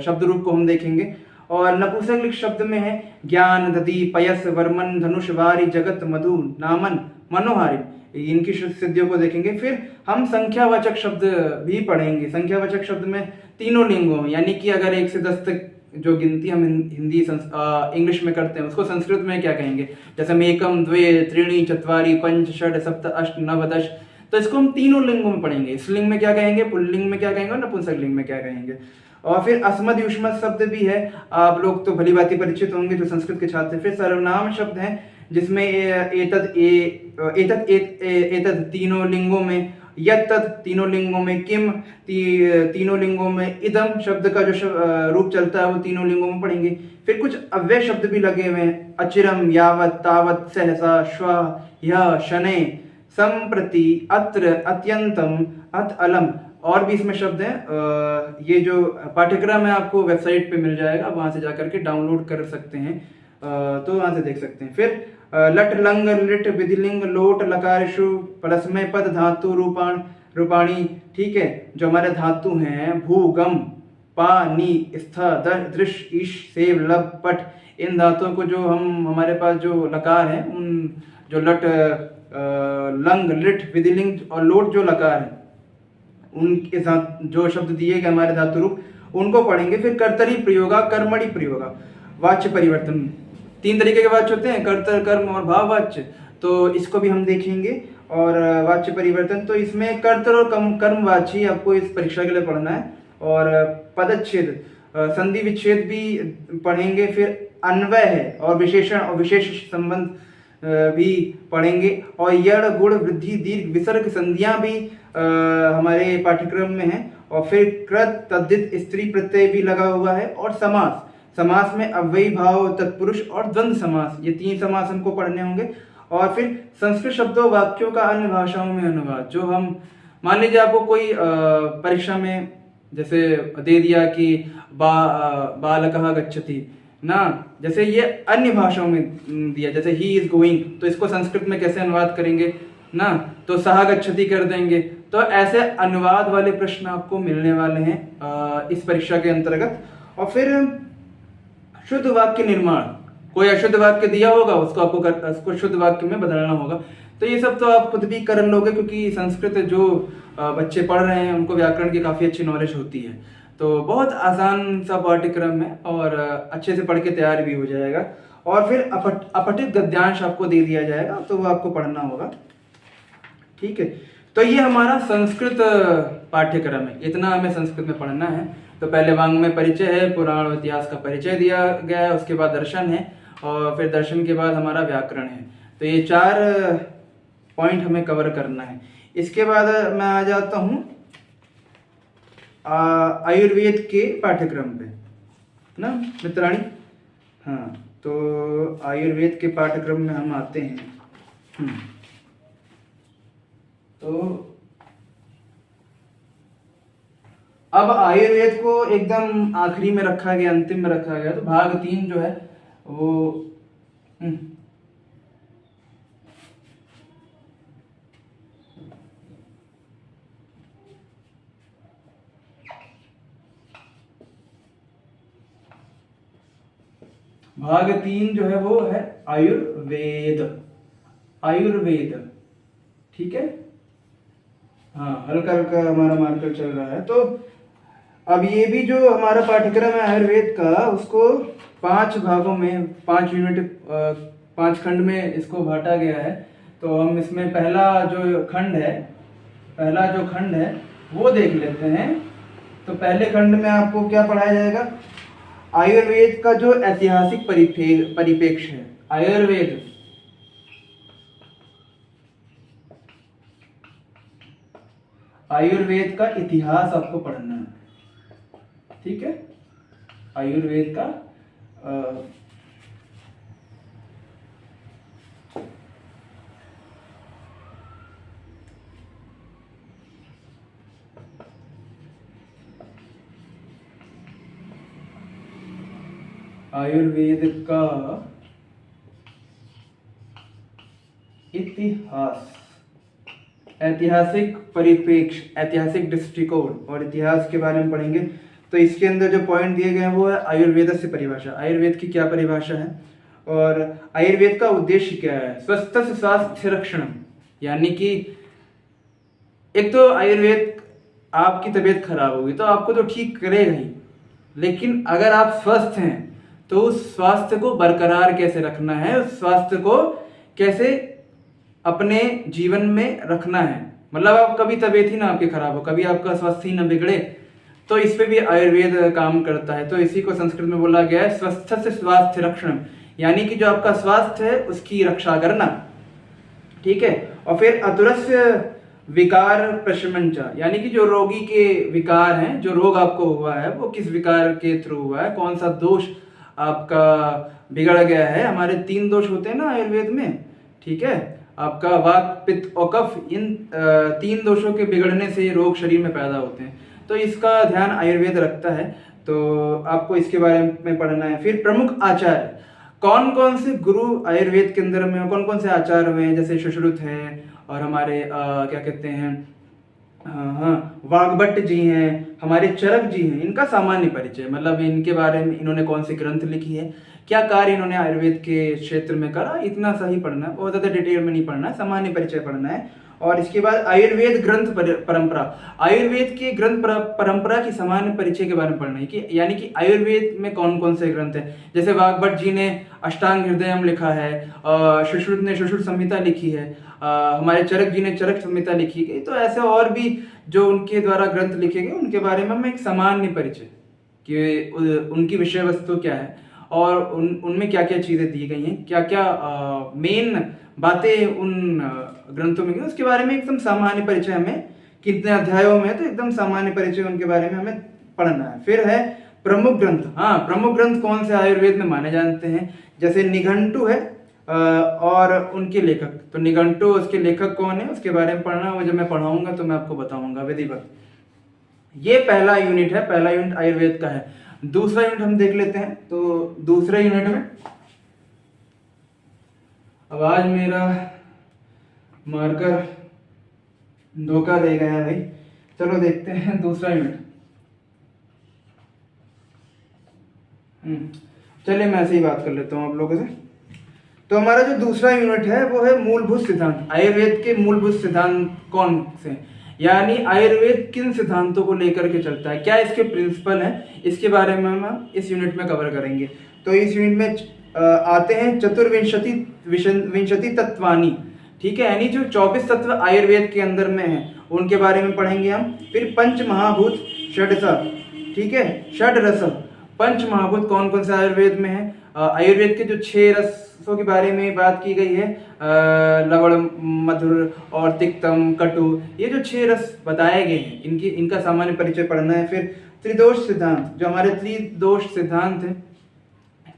शब्द रूप को हम देखेंगे। और नपुंसकलिंग शब्द में है ज्ञान, दधि, पयस, वर्मन, धनुष, वारी, जगत, मधु, नामन, मनोहारी, इनकी सिद्धियों को देखेंगे। फिर हम संख्यावाचक शब्द भी पढ़ेंगे। संख्यावाचक शब्द में तीनों लिंगों में, यानी कि अगर 1 से 10 तक जो गिनती हम हिंदी इंग्लिश में करते हैं उसको संस्कृत में क्या कहेंगे। जैसे हम 1, 2, 3, 4, 5, 6, 7, 8, 9, 10, तो इसको हम तीनों लिंगों में पढ़ेंगे। स्त्रीलिंग में क्या कहेंगे, पुल्लिंग में क्या कहेंगे और नपुंसकलिंग में क्या कहेंगे। और फिर अस्मद युष्मद शब्द भी है, आप लोग तो भली भांति परिचित होंगे जो संस्कृत के छात्र। फिर सर्वनाम शब्द है, जिसमें एतद तीनों लिंगों में, यत्तद तीनों लिंगों में, किम तीनों लिंगों में, इदम शब्द का जो रूप चलता है वो तीनों लिंगों में पढ़ेंगे। फिर कुछ अव्यय शब्द भी लगे हुए हैं, अचिरम, यावत, तावत, सहसा, श्व, यह, शनै, संप्रति, अत्र, अत्यंतम, अत, अलम, और भी इसमें शब्द हैं। ये जो पाठ्यक्रम है आपको वेबसाइट पे मिल जाएगा, वहां से जाकर के डाउनलोड कर सकते हैं, तो वहां से देख सकते हैं। फिर लट, लंग, लिट, विधिलिंग, लोट, लकारिशु, परस्मय पद, धातु, रूपाणी। ठीक है। जो हमारे धातु हैं भू, गम, पा, नी, स्थ, दृश, ईश, सेव, लब, पट, इन धातुओं को जो हमारे पास जो लकार है, उन जो लट, लंग, लिट, विधिलिंग और लोट जो लकार है, उनके साथ जो शब्द दिए गए हमारे धातु रूप, उनको पढ़ेंगे। फिर कर्तरी प्रयोगा, कर्मणि प्रयोगा, वाच्य परिवर्तन। 3 तरीके के वाच्य होते हैं, कर्तर, कर्म और भाव वाच्य, तो इसको भी हम देखेंगे। और वाच्य परिवर्तन, तो इसमें कर्तर और कर्म वाच्य आपको इस परीक्षा के लिए पढ़ना है। और पदच्छेद, संधि विच्छेद भी पढ़ेंगे, फिर अन्वय है और विशेषण और विशेष संबंध भी पढ़ेंगे, और यण गुण वृद्धि दीर्घ विसर्ग संधियां भी हमारे पाठ्यक्रम में है, और फिर कृत तद्धित स्त्री प्रत्यय भी लगा हुआ है, और समास, समास में अव्ययी भाव तत्पुरुष और द्वंद्व समास, ये 3 समास हमको पढ़ने होंगे। और फिर संस्कृत शब्दों वाक्यों का अन्य भाषाओं में अनुवाद, जो हम मान लीजिए आपको कोई परीक्षा में जैसे दे दिया कि बालकः गच्छति ना, जैसे ये अन्य भाषाओं में दिया, जैसे ही इज गोइंग, तो इसको संस्कृत में कैसे अनुवाद करेंगे ना, तो सह गच्छति कर देंगे। तो ऐसे अनुवाद वाले प्रश्न आपको मिलने वाले हैं इस परीक्षा के अंतर्गत। और फिर शुद्ध वाक्य निर्माण, कोई अशुद्ध वाक्य दिया होगा उसको उसको शुद्ध वाक्य में बदलना होगा। तो ये सब तो आप खुद भी कर लोगे, क्योंकि संस्कृत जो बच्चे पढ़ रहे हैं उनको व्याकरण की काफ़ी अच्छी नॉलेज होती है। तो बहुत आसान सा पाठ्यक्रम है और अच्छे से पढ़ के तैयार भी हो जाएगा। और फिर अपठित गद्यांश आपको दे दिया जाएगा, तो वो आपको पढ़ना होगा। ठीक है, तो ये हमारा संस्कृत पाठ्यक्रम है, इतना हमें संस्कृत में पढ़ना है। तो पहले वाङ्मय परिचय है, पुराण और इतिहास का परिचय दिया गया है, उसके बाद दर्शन है, और फिर दर्शन के बाद हमारा व्याकरण है। तो ये 4 पॉइंट हमें कवर करना है। इसके बाद मैं आ जाता हूँ आयुर्वेद के पाठ्यक्रम पे ना मित्राणी। हाँ, तो आयुर्वेद के पाठ्यक्रम में हम आते हैं। तो अब आयुर्वेद को एकदम आखिरी में रखा गया, अंतिम में रखा गया। तो भाग 3 जो है वो भाग 3 जो है वो है आयुर्वेद। आयुर्वेद, ठीक है। हाँ, हल्का हल्का हमारा मार्कर चल रहा है। तो अब ये भी जो हमारा पाठ्यक्रम है आयुर्वेद का, उसको 5 भागों में 5 यूनिट 5 खंड में इसको बांटा गया है। तो हम इसमें पहला जो खंड है वो देख लेते हैं। तो पहले खंड में आपको क्या पढ़ाया जाएगा? आयुर्वेद का जो ऐतिहासिक परिप्रेक्ष्य है। आयुर्वेद का इतिहास आपको पढ़ना है, ठीक है। आयुर्वेद का इतिहास, ऐतिहासिक परिप्रेक्ष्य, ऐतिहासिक दृष्टिकोण और इतिहास के बारे में पढ़ेंगे। तो इसके अंदर जो पॉइंट दिए गए हैं वो है आयुर्वेद से परिभाषा, आयुर्वेद की क्या परिभाषा है और आयुर्वेद का उद्देश्य क्या है। स्वस्थ स्वास्थ्य रक्षण, यानी कि एक तो आयुर्वेद, आपकी तबीयत खराब होगी तो आपको तो ठीक करेगा ही, लेकिन अगर आप स्वस्थ हैं तो उस स्वास्थ्य को बरकरार कैसे रखना है, उस स्वास्थ्य को कैसे अपने जीवन में रखना है। मतलब आप कभी तबीयत ही ना आपकी खराब हो, कभी आपका स्वास्थ्य ही ना बिगड़े, तो इस पे भी आयुर्वेद काम करता है। तो इसी को संस्कृत में बोला गया है स्वस्थ से स्वास्थ्य रक्षण, यानी कि जो आपका स्वास्थ्य है उसकी रक्षा करना, ठीक है। और फिर अतुरस्य विकार प्रशमंचा, यानी कि जो रोगी के विकार हैं, जो रोग आपको हुआ है वो किस विकार के थ्रू हुआ है, कौन सा दोष आपका बिगड़ गया है। हमारे 3 दोष होते हैं ना आयुर्वेद में, ठीक है। आपका वात पित्त और कफ, इन 3 दोषों के बिगड़ने से रोग शरीर में पैदा होते हैं। तो इसका ध्यान आयुर्वेद रखता है, तो आपको इसके बारे में पढ़ना है। फिर प्रमुख आचार्य, कौन कौन से गुरु आयुर्वेद के अंदर में, कौन कौन से आचार्य हुए हैं, जैसे सुश्रुत है और हमारे क्या कहते हैं, हाँ वाग्भट्ट जी हैं, हमारे चरक जी हैं। इनका सामान्य परिचय, मतलब इनके बारे में इन्होंने कौन सी ग्रंथ लिखी है, क्या कार्य इन्होंने आयुर्वेद के क्षेत्र में करा, इतना सा ही पढ़ना है, बहुत ज़्यादा डिटेल में नहीं पढ़ना है, सामान्य परिचय पढ़ना है। और इसके बाद आयुर्वेद ग्रंथ परंपरा, आयुर्वेद के ग्रंथ परंपरा की सामान्य परिचय के बारे में पढ़ना है कि यानी कि आयुर्वेद में कौन कौन से ग्रंथ हैं। जैसे वाग्भट्ट जी ने अष्टांग हृदयम लिखा है, सुश्रुत ने सुश्रुत संहिता लिखी है, हमारे चरक जी ने चरक संहिता लिखी गई। तो ऐसे और भी जो उनके द्वारा ग्रंथ लिखे गए उनके बारे में एक सामान्य परिचय, कि उनकी विषय वस्तु क्या है और उनमें क्या क्या चीज़ें दी गई हैं, क्या क्या मेन बातें उन ग्रंथों में, उसके बारे में एकदम सामान्य परिचय हमें, कितने अध्यायों में, तो एकदम सामान्य परिचय उनके बारे में हमें पढ़ना है। फिर है प्रमुख ग्रंथ। हाँ, प्रमुख ग्रंथ कौन से आयुर्वेद में माने जाते हैं, जैसे निघंटु है और उनके लेखक। तो निघंटु, उसके लेखक कौन है, उसके बारे में पढ़ना, वो जब मैं पढ़ाऊंगा तो मैं आपको बताऊंगा विधिवत। ये पहला यूनिट है, पहला यूनिट आयुर्वेद का है। दूसरा यूनिट हम देख लेते हैं। तो दूसरे यूनिट में, अब आज मेरा मार्कर धोखा दे गया भाई, चलो देखते हैं दूसरा यूनिट। चलिए मैं ऐसे ही बात कर लेता हूँ आप लोगों से। तो हमारा जो दूसरा यूनिट है वो है मूलभूत सिद्धांत। आयुर्वेद के मूलभूत सिद्धांत कौन से, यानी आयुर्वेद किन सिद्धांतों को लेकर के चलता है, क्या इसके प्रिंसिपल हैं, इसके बारे में हम इस यूनिट में कवर करेंगे। तो इस यूनिट में आते हैं चतुर्विंशति तत्वानी, ठीक है, यानी जो 24 तत्व आयुर्वेद के अंदर में है उनके बारे में पढ़ेंगे हम। फिर पंच महाभूत षडसा, ठीक है, षड रस। पंच महाभूत कौन कौन से आयुर्वेद में है, आयुर्वेद के जो 6 रसों के बारे में बात की गई है, लवण, मधुर और तिक्तम, कटु, ये जो 6 रस बताए गए हैं इनका सामान्य परिचय पढ़ना है। फिर त्रिदोष सिद्धांत, जो हमारे त्रिदोष सिद्धांत है,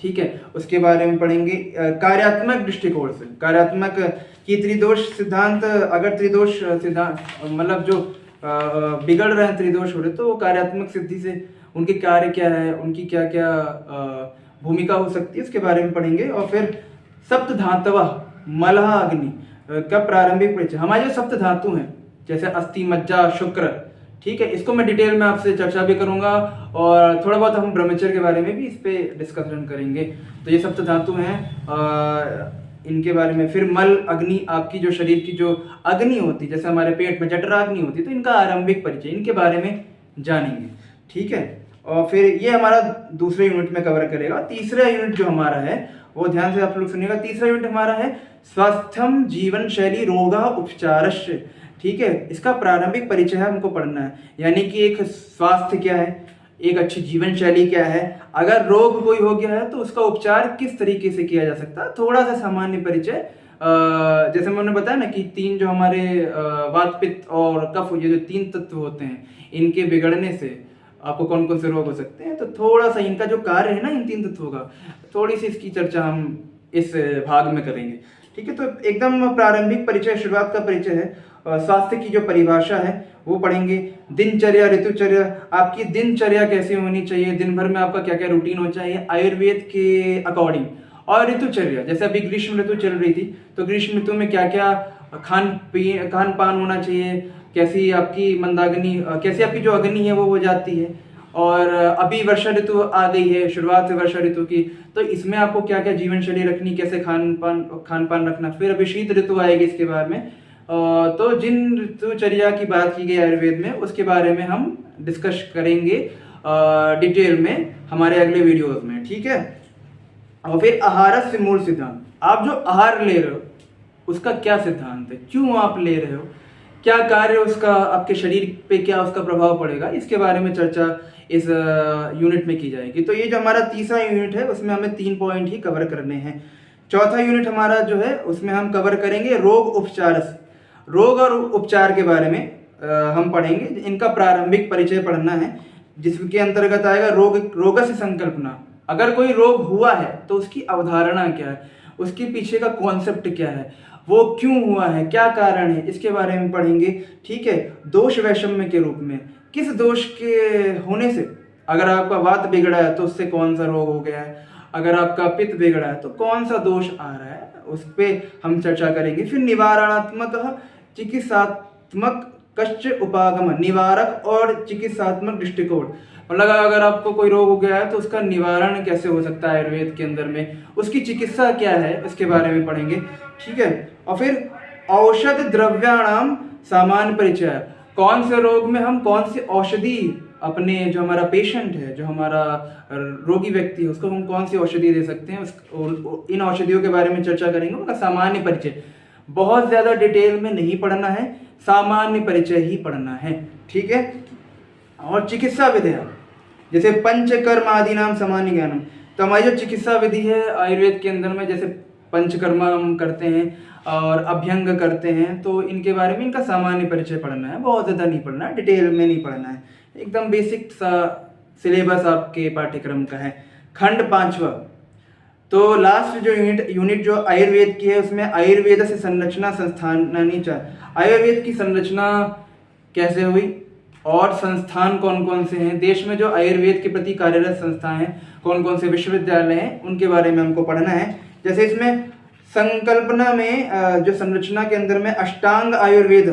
ठीक है, उसके बारे में पढ़ेंगे कार्यात्मक दृष्टिकोण से। कार्यात्मक की त्रिदोष सिद्धांत, अगर त्रिदोष सिद्धांत मतलब जो बिगड़ रहे हैं, त्रिदोष हो रहे, तो वो कार्यात्मक सिद्धि से उनके कार्य क्या है, उनकी क्या क्या भूमिका हो सकती है, उसके बारे में पढ़ेंगे। और फिर सप्त धातव मलह अग्नि का प्रारंभिक परिचय। हमारे जो सप्त धातु हैं, जैसे अस्थि, मज्जा, शुक्र, ठीक है, इसको मैं डिटेल में आपसे चर्चा भी करूंगा और थोड़ा बहुत हम ब्रह्मचर्य के बारे में भी इस पे डिस्कशन करेंगे। तो ये सप्त धातु हैं, इनके बारे में। फिर मल अग्नि, आपकी जो शरीर की जो अग्नि होती है, जैसे हमारे पेट में जठराग्नि होती है, तो इनका आरंभिक परिचय, इनके बारे में जानेंगे, ठीक है। और फिर ये हमारा दूसरे यूनिट में कवर करेगा। तीसरा यूनिट जो हमारा है वो ध्यान से आप लोग सुनिएगा। तीसरा यूनिट हमारा है स्वास्थ्यम जीवन शैली रोगा उपचारस्य, ठीक है, इसका प्रारंभिक परिचय है, हमको पढ़ना है। यानी कि एक स्वास्थ्य क्या है, एक अच्छी जीवन शैली क्या है, अगर रोग कोई हो गया है तो उसका उपचार किस तरीके से किया जा सकता है, थोड़ा सा सामान्य परिचय। जैसे मैंने बताया ना कि 3 जो हमारे वात, पित्त और कफ, ये जो 3 तत्व होते हैं, इनके बिगड़ने से आपको कौन कौन से रोग हो सकते हैं, तो थोड़ा सा इनका जो कार्य है ना इन 3 तत्वों का, थोड़ी सी इसकी चर्चा हम इस भाग में करेंगे, ठीक है। तो एकदम प्रारंभिक परिचय, शुरुआत का परिचय है। स्वास्थ्य की जो परिभाषा है वो पढ़ेंगे। दिनचर्या, ऋतुचर्या, आपकी दिनचर्या कैसी होनी चाहिए, दिन भर में आपका क्या क्या रूटीन होना चाहिए आयुर्वेद के अकॉर्डिंग। और ऋतुचर्या, जैसे अभी ग्रीष्म ऋतु चल रही थी, तो ग्रीष्म ऋतु में क्या क्या खान पान होना चाहिए, कैसी आपकी मंदाग्नि, कैसी आपकी जो अग्नि है वो हो जाती है। और अभी वर्षा ऋतु आ गई है, शुरुआत है वर्षा ऋतु की, तो इसमें आपको क्या क्या जीवन शैली रखनी, कैसे खान पान रखना। फिर अभी शीत ऋतु आएगी इसके बारे में। तो जिन ऋतुचर्या की बात की गई आयुर्वेद में, उसके बारे में हम डिस्कस करेंगे डिटेल में हमारे अगले वीडियोस में, ठीक है। और फिर आहार से मूल सिद्धांत, आप जो आहार ले रहे हो उसका क्या सिद्धांत है, क्यों आप ले रहे हो, क्या कार्य उसका आपके शरीर पे क्या उसका प्रभाव पड़ेगा, इसके बारे में चर्चा इस यूनिट में की जाएगी। तो ये जो हमारा तीसरा यूनिट है उसमें हमें 3 पॉइंट ही कवर करने हैं। चौथा यूनिट हमारा जो है उसमें हम कवर करेंगे रोग उपचार। रोग और उपचार के बारे में हम पढ़ेंगे, इनका प्रारंभिक परिचय पढ़ना है, जिसके अंतर्गत आएगा रोग से संकल्पना। अगर कोई रोग हुआ है तो उसकी अवधारणा क्या है, उसके पीछे का कॉन्सेप्ट क्या है, वो क्यों हुआ है, क्या कारण है, इसके बारे में पढ़ेंगे, ठीक है। दोष वैषम्य के रूप में, किस दोष के होने से, अगर आपका वात बिगड़ा है तो उससे कौन सा रोग हो गया है, अगर आपका पित्त बिगड़ा है तो कौन सा दोष आ रहा है, उस पर हम चर्चा करेंगे। फिर निवारणात्मक चिकित्सात्मक कश्च उपागम, निवारक और चिकित्सात्मक दृष्टिकोण, मतलब अगर आपको कोई रोग हो गया है तो उसका निवारण कैसे हो सकता है आयुर्वेद के अंदर में, उसकी चिकित्सा क्या है, इसके बारे में पढ़ेंगे, ठीक है। और फिर औषध द्रव्याणाम सामान्य परिचय, कौन से रोग में हम कौन सी औषधि अपने, जो हमारा पेशेंट है, जो हमारा रोगी व्यक्ति है, उसको हम कौन सी औषधि दे सकते हैं, इन औषधियों के बारे में चर्चा करेंगे, उनका सामान्य परिचय। बहुत ज्यादा डिटेल में नहीं पढ़ना है, सामान्य परिचय ही पढ़ना है, ठीक है। और चिकित्सा विधियां, जैसे पंचकर्म आदि नाम सामान्य ज्ञानम। तो हमारी जो चिकित्सा विधि है आयुर्वेद के अंदर में, जैसे पंचकर्म हम करते हैं और अभ्यंग करते हैं, तो इनके बारे में इनका सामान्य परिचय पढ़ना है, बहुत ज़्यादा नहीं पढ़ना है, डिटेल में नहीं पढ़ना है, एकदम बेसिक सा सिलेबस आपके पाठ्यक्रम का है। खंड 5वां, तो लास्ट जो यूनिट जो आयुर्वेद की है उसमें आयुर्वेद से संरचना संस्थानानि च, आयुर्वेद की संरचना कैसे हुई और संस्थान कौन कौन से हैं, देश में जो आयुर्वेद के प्रति कार्यरत संस्थाएं हैं, कौन कौन से विश्वविद्यालय हैं, उनके बारे में हमको पढ़ना है। जैसे इसमें संकल्पना में जो संरचना के अंदर में अष्टांग आयुर्वेद,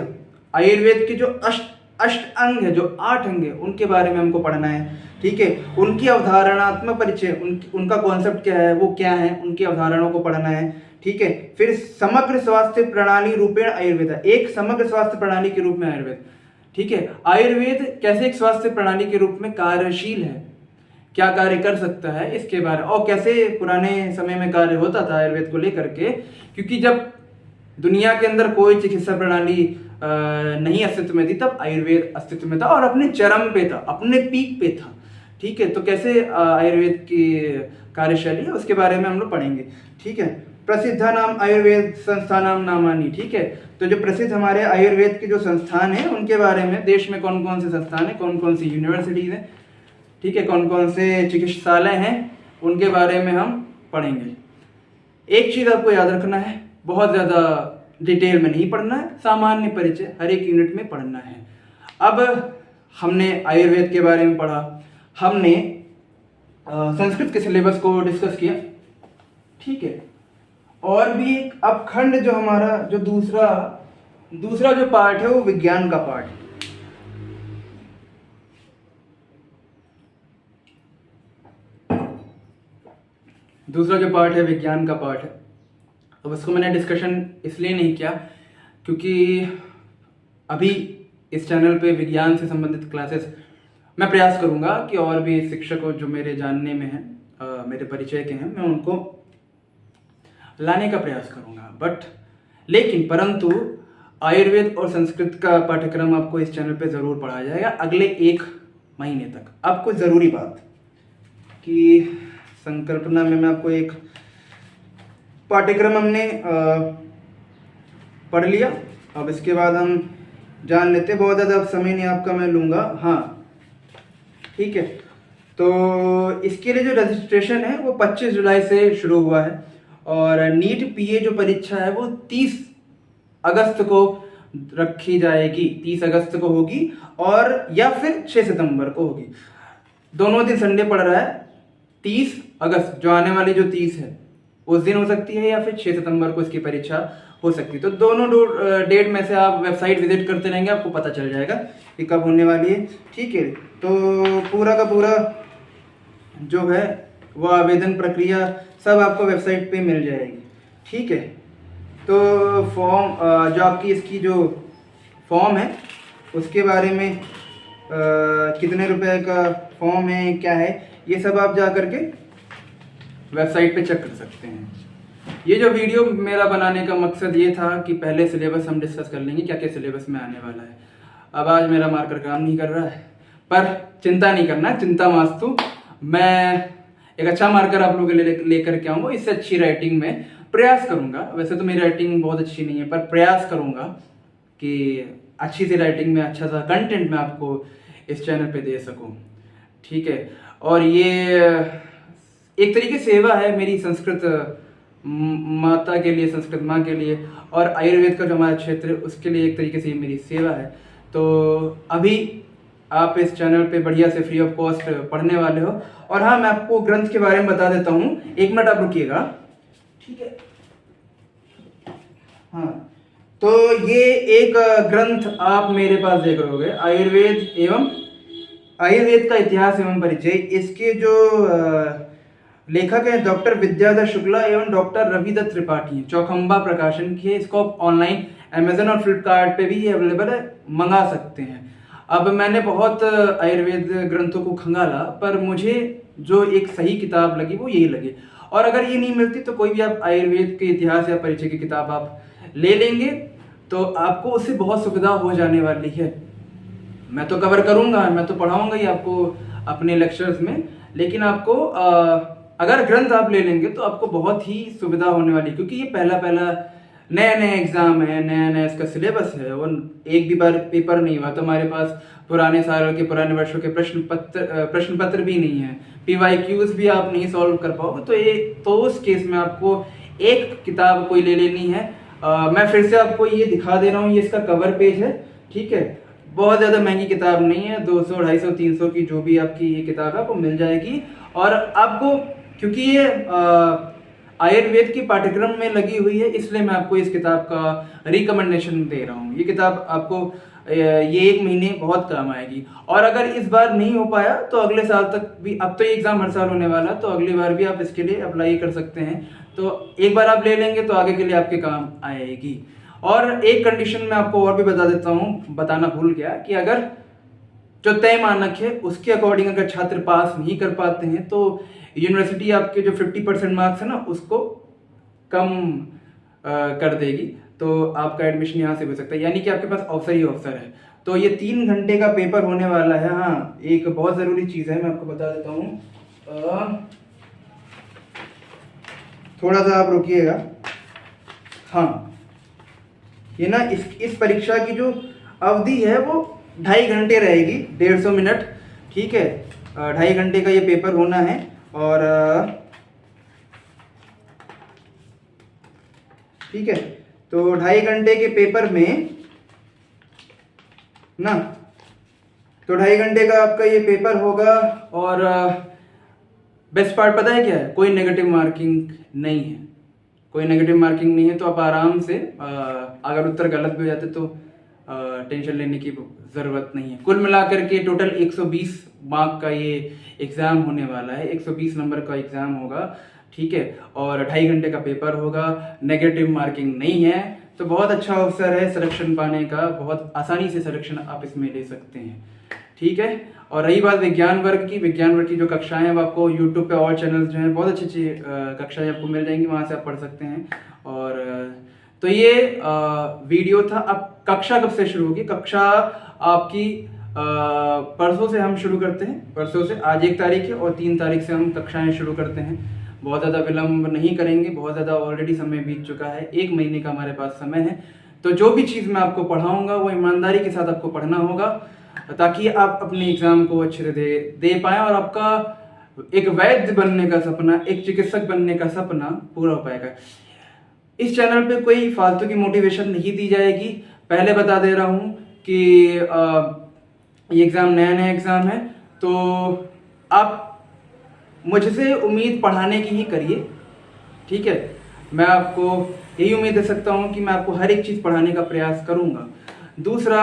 आयुर्वेद के जो अष्ट अंग है, जो 8 अंग है, उनके बारे में हमको पढ़ना है। ठीक है, उनकी अवधारणात्मक परिचय, उनका कॉन्सेप्ट क्या है, वो क्या है, उनकी अवधारणाओं को पढ़ना है। ठीक है, फिर समग्र स्वास्थ्य प्रणाली रूपेण आयुर्वेद, एक समग्र स्वास्थ्य प्रणाली के रूप में आयुर्वेद। ठीक है, आयुर्वेद कैसे एक स्वास्थ्य प्रणाली के रूप में कार्यशील है, क्या कार्य कर सकता है, इसके बारे, और कैसे पुराने समय में कार्य होता था आयुर्वेद को लेकर के, क्योंकि जब दुनिया के अंदर कोई चिकित्सा प्रणाली नहीं अस्तित्व में थी, तब आयुर्वेद अस्तित्व में था और अपने चरम पे था, अपने पीक पे था। ठीक है, तो कैसे आयुर्वेद की कार्यशैली है उसके बारे में हम लोग पढ़ेंगे। ठीक है, प्रसिद्धा नाम आयुर्वेद संस्थानाम नामानी। ठीक है, तो जो प्रसिद्ध हमारे आयुर्वेद के जो संस्थान हैं उनके बारे में, देश में कौन कौन से संस्थान हैं, कौन कौन सी यूनिवर्सिटीज हैं, ठीक है, कौन कौन से चिकित्सालय हैं, उनके बारे में हम पढ़ेंगे। एक चीज़ आपको याद रखना है, बहुत ज़्यादा डिटेल में नहीं पढ़ना है, सामान्य परिचय हर एक यूनिट में पढ़ना है। अब हमने आयुर्वेद के बारे में पढ़ा, हमने संस्कृत के सिलेबस को डिस्कस किया। ठीक है, और भी एक अपखंड जो हमारा जो दूसरा जो पार्ट है वो विज्ञान का पार्ट है। दूसरा जो पार्ट है विज्ञान का पार्ट है। अब उसको मैंने डिस्कशन इसलिए नहीं किया क्योंकि अभी इस चैनल पे विज्ञान से संबंधित क्लासेस मैं प्रयास करूंगा कि और भी शिक्षक जो मेरे जानने में हैं, मेरे परिचय के हैं, मैं उनको लाने का प्रयास करूंगा। लेकिन परंतु आयुर्वेद और संस्कृत का पाठ्यक्रम आपको इस चैनल पे ज़रूर पढ़ाया जाएगा अगले 1 महीने तक। आपको ज़रूरी बात कि संकल्पना में मैं आपको एक पाठ्यक्रम हमने पढ़ लिया, अब इसके बाद हम जान लेते, बहुत ज़्यादा समय नहीं आपका मैं लूँगा। हाँ ठीक है, तो इसके लिए जो रजिस्ट्रेशन है वो 25 जुलाई से शुरू हुआ है और नीट पीए जो परीक्षा है वो 30 अगस्त को रखी जाएगी, 30 अगस्त को होगी और या फिर 6 सितंबर को होगी। दोनों दिन संडे पड़ रहा है। 30 अगस्त जो आने वाली जो 30 है उस दिन हो सकती है या फिर 6 सितंबर को इसकी परीक्षा हो सकती है। तो दोनों डेट में से आप वेबसाइट विजिट करते रहेंगे, आपको पता चल जाएगा कि कब होने वाली है। ठीक है, तो पूरा का पूरा जो है वो आवेदन प्रक्रिया सब आपको वेबसाइट पे मिल जाएगी। ठीक है, तो फॉर्म जो आपकी इसकी जो फॉर्म है उसके बारे में कितने रुपए का फॉर्म है, क्या है, ये सब आप जा करके वेबसाइट पे चेक कर सकते हैं। ये जो वीडियो मेरा बनाने का मकसद ये था कि पहले सिलेबस हम डिस्कस कर लेंगे क्या क्या सिलेबस में आने वाला है। अब आज मेरा मार्कर काम नहीं कर रहा है, पर चिंता नहीं करना, चिंता मास्तु, मैं एक अच्छा मार्कर आप लोगों के लिए लेकर के आऊँगा। इससे अच्छी राइटिंग में प्रयास करूँगा। वैसे तो मेरी राइटिंग बहुत अच्छी नहीं है, पर प्रयास करूँगा कि अच्छी सी राइटिंग में अच्छा सा कंटेंट मैं आपको इस चैनल पे दे सकूँ। ठीक है, और ये एक तरीके से सेवा है मेरी संस्कृत माता के लिए, संस्कृत माँ के लिए, और आयुर्वेद का जो हमारा क्षेत्र है उसके लिए एक तरीके से ये मेरी सेवा है। तो अभी आप इस चैनल पे बढ़िया से फ्री ऑफ कॉस्ट पढ़ने वाले हो। और हाँ, मैं आपको ग्रंथ के बारे में बता देता हूँ, 1 मिनट आप रुकिएगा। ठीक है, हाँ, तो ये एक ग्रंथ आप मेरे पास देख रहे होगे, आयुर्वेद का इतिहास एवं परिचय। इसके जो लेखक है डॉक्टर विद्याधर शुक्ला एवं डॉक्टर रविदत्त त्रिपाठी, चौखंबा प्रकाशन की है। इसको आप ऑनलाइन अमेजन और फ्लिपकार्ट पे भी अवेलेबल है, मंगा सकते हैं। अब मैंने बहुत आयुर्वेद ग्रंथों को खंगाला, पर मुझे जो एक सही किताब लगी वो यही लगी। और अगर ये नहीं मिलती तो कोई भी आप आयुर्वेद के इतिहास या परिचय की किताब आप ले लेंगे तो आपको उससे बहुत सुविधा हो जाने वाली है। मैं तो कवर करूंगा, मैं तो पढ़ाऊंगा ही आपको अपने लेक्चर्स में। लेकिन आपको अगर ग्रंथ आप ले लेंगे तो आपको बहुत ही सुविधा होने वाली, क्योंकि ये पहला पहला नया नया एग्जाम है, नया नया इसका सिलेबस है और एक भी बार पेपर नहीं हुआ। तो हमारे पास पुराने सालों के, पुराने वर्षों के प्रश्न पत्र भी नहीं है, PYQs भी आप नहीं सॉल्व कर पाओगे। तो उस केस में आपको एक किताब कोई ले लेनी है। मैं फिर से आपको ये दिखा दे रहा हूँ, ये इसका कवर पेज है, ठीक है। बहुत ज़्यादा महंगी किताब नहीं है, 200, 250, 300 की जो भी आपकी ये किताब है आपको मिल जाएगी। और आपको, क्योंकि ये आयुर्वेद की पाठ्यक्रम में लगी हुई है, इसलिए मैं आपको इस किताब का रिकमेंडेशन दे रहा हूँ। ये किताब आपको ये 1 महीने बहुत काम आएगी। और अगर इस बार नहीं हो पाया तो अगले साल तक भी, अब तो ये एग्जाम हर साल होने वाला, तो अगली बार भी आप इसके लिए अप्लाई कर सकते हैं। तो एक बार आप ले लेंगे तो आगे के लिए आपके काम आएगी। और एक कंडीशन मैं आपको और भी बता देता हूँ, बताना भूल गया, कि अगर जो तय मानक है उसके अकॉर्डिंग अगर छात्र पास नहीं कर पाते हैं तो यूनिवर्सिटी आपके जो 50% मार्क्स है ना उसको कम कर देगी, तो आपका एडमिशन यहाँ से हो सकता है, यानी कि आपके पास अवसर ही अवसर है। तो ये 3 घंटे का पेपर होने वाला है। हाँ, एक बहुत ज़रूरी चीज़ है, मैं आपको बता देता हूँ, थोड़ा सा आप रुकिएगा। हाँ, ये ना इस परीक्षा की जो अवधि है वो 2.5 घंटे रहेगी, 150 मिनट, ठीक है। 2.5 घंटे का ये पेपर होना है। और ठीक है, तो 2.5 घंटे के पेपर में ना, तो 2.5 घंटे का आपका ये पेपर होगा। और बेस्ट पार्ट पता है क्या है? कोई नेगेटिव मार्किंग नहीं है, कोई नेगेटिव मार्किंग नहीं है। तो आप आराम से, अगर उत्तर गलत भी हो जाते तो टेंशन लेने की ज़रूरत नहीं है। कुल मिलाकर के टोटल 120 मार्क का ये एग्ज़ाम होने वाला है, 120 नंबर का एग्ज़ाम होगा, ठीक है। और 2.5 घंटे का पेपर होगा, नेगेटिव मार्किंग नहीं है, तो बहुत अच्छा अवसर है सिलेक्शन पाने का, बहुत आसानी से सिलेक्शन आप इसमें ले सकते हैं, ठीक है। और रही बात विज्ञान वर्ग की जो कक्षाएं हैं वो आपको यूट्यूब पे और चैनल्स जो हैं बहुत अच्छी कक्षाएं आपको मिल जाएंगी, वहाँ से आप पढ़ सकते हैं। और तो ये वीडियो था। अब कक्षा कब से शुरू होगी? कक्षा आपकी परसों से हम शुरू करते हैं, परसों से। आज 1 तारीख है और 3 तारीख से हम कक्षाएं शुरू करते हैं। बहुत ज़्यादा विलम्ब नहीं करेंगे, बहुत ज़्यादा ऑलरेडी समय बीत चुका है, 1 महीने का हमारे पास समय है। तो जो भी चीज़ मैं आपको पढ़ाऊँगा वो ईमानदारी के साथ आपको पढ़ना होगा, ताकि आप अपने एग्ज़ाम को अच्छे से दे पाएँ और आपका एक वैद्य बनने का सपना, एक चिकित्सक बनने का सपना पूरा हो पाएगा। इस चैनल पे कोई फालतू की मोटिवेशन नहीं दी जाएगी। पहले बता दे रहा हूँ कि ये एग्ज़ाम नया एग्ज़ाम है, तो आप मुझसे उम्मीद पढ़ाने की ही करिए, ठीक है। मैं आपको यही उम्मीद दे सकता हूँ कि मैं आपको हर एक चीज़ पढ़ाने का प्रयास करूँगा। दूसरा,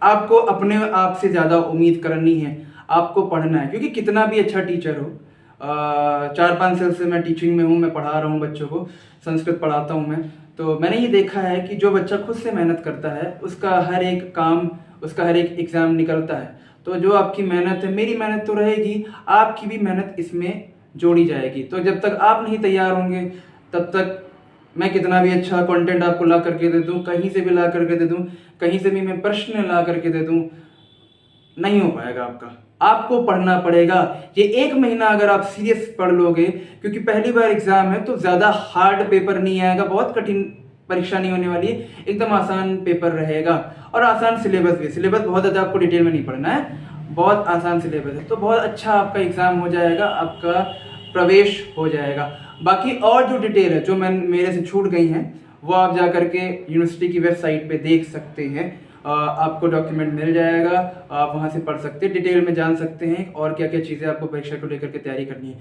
आपको अपने आप से ज़्यादा उम्मीद करनी है, आपको पढ़ना है, क्योंकि कितना भी अच्छा टीचर हो, 4-5 साल से मैं टीचिंग में हूँ, मैं पढ़ा रहा हूँ बच्चों को, संस्कृत पढ़ाता हूँ मैं। तो मैंने ये देखा है कि जो बच्चा खुद से मेहनत करता है उसका हर एक काम, उसका हर एक एग्ज़ाम निकलता है। तो जो आपकी मेहनत है, मेरी मेहनत तो रहेगी, आपकी भी मेहनत इसमें जोड़ी जाएगी। तो जब तक आप नहीं तैयार होंगे तब तक मैं कितना भी अच्छा कंटेंट आपको ला करके दे दूँ, कहीं से भी ला करके दे दूँ, कहीं से भी मैं प्रश्न ला करके दे दूँ, नहीं हो पाएगा आपका। आपको पढ़ना पड़ेगा। ये 1 महीना अगर आप सीरियस पढ़ लोगे, क्योंकि पहली बार एग्जाम है तो ज़्यादा हार्ड पेपर नहीं आएगा, बहुत कठिन परीक्षा नहीं होने वाली है, एकदम आसान पेपर रहेगा। और आसान सिलेबस भी, सिलेबस बहुत ज़्यादा आपको डिटेल में नहीं पढ़ना है, बहुत आसान सिलेबस है, तो बहुत अच्छा आपका एग्ज़ाम हो जाएगा, आपका प्रवेश हो जाएगा। बाकी और जो डिटेल है जो मेरे से छूट गई हैं वो आप जा करके यूनिवर्सिटी की वेबसाइट पे देख सकते हैं, आपको डॉक्यूमेंट मिल जाएगा, आप वहाँ से पढ़ सकते हैं, डिटेल में जान सकते हैं और क्या क्या चीज़ें आपको परीक्षा को लेकर के तैयारी करनी है।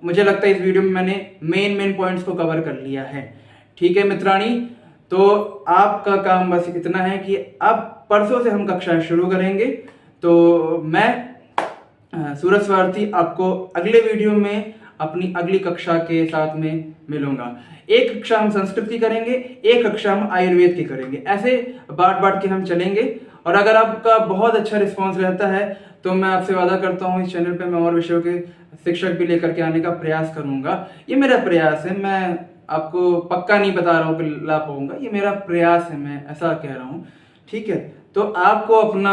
मुझे लगता है इस वीडियो में मैंने मेन पॉइंट्स को कवर कर लिया है, ठीक है मित्राणी। तो आपका काम बस इतना है कि अब परसों से हम कक्षाएं शुरू करेंगे। तो मैं सूरज स्वार्थी आपको अगले वीडियो में अपनी अगली कक्षा के साथ में मिलूंगा। एक कक्षा हम संस्कृत की करेंगे, एक कक्षा हम आयुर्वेद की करेंगे, ऐसे बांट के हम चलेंगे। और अगर आपका बहुत अच्छा रिस्पांस रहता है तो मैं आपसे वादा करता हूँ इस चैनल पे मैं और विषयों के शिक्षक भी लेकर के आने का प्रयास करूंगा। ये मेरा प्रयास है, मैं आपको पक्का नहीं बता रहा हूँ कि ला पाऊंगा, ये मेरा प्रयास है, मैं ऐसा कह रहा हूँ, ठीक है। तो आपको अपना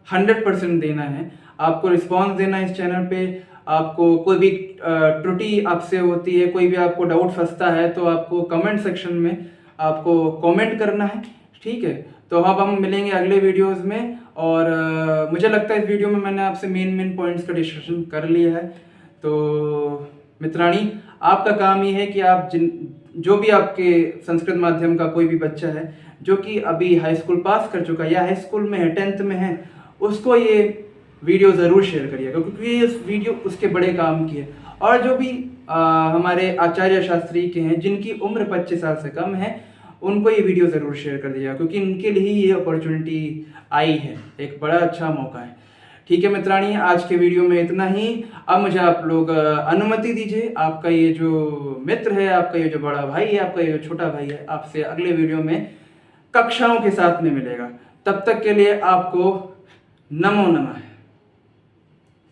100% देना है, आपको रिस्पॉन्स देना है इस चैनल पे। आपको कोई भी त्रुटि आपसे होती है, कोई भी आपको डाउट फंसता है, तो आपको कमेंट सेक्शन में आपको कमेंट करना है, ठीक है। तो अब हम मिलेंगे अगले वीडियोस में, और मुझे लगता है इस वीडियो में मैंने आपसे मेन पॉइंट्स का डिस्कशन कर लिया है। तो मित्राणी, आपका काम ये है कि आप जो भी आपके संस्कृत माध्यम का कोई भी बच्चा है जो कि अभी हाई स्कूल पास कर चुका है या हाई स्कूल में है, 10th में है, उसको ये वीडियो ज़रूर शेयर करिएगा, क्योंकि ये वीडियो उसके बड़े काम की है। और जो भी हमारे आचार्य शास्त्री के हैं जिनकी उम्र 25 साल से कम है, उनको ये वीडियो ज़रूर शेयर कर दीजिएगा, क्योंकि इनके लिए ही ये अपॉर्चुनिटी आई है, एक बड़ा अच्छा मौका है। ठीक है मित्राणी, आज के वीडियो में इतना ही। अब मुझे आप लोग अनुमति दीजिए, आपका ये जो मित्र है, आपका ये जो बड़ा भाई है, आपका ये जो छोटा भाई है, आपसे अगले वीडियो में कक्षाओं के साथ में मिलेगा। तब तक के लिए आपको नमो नमः।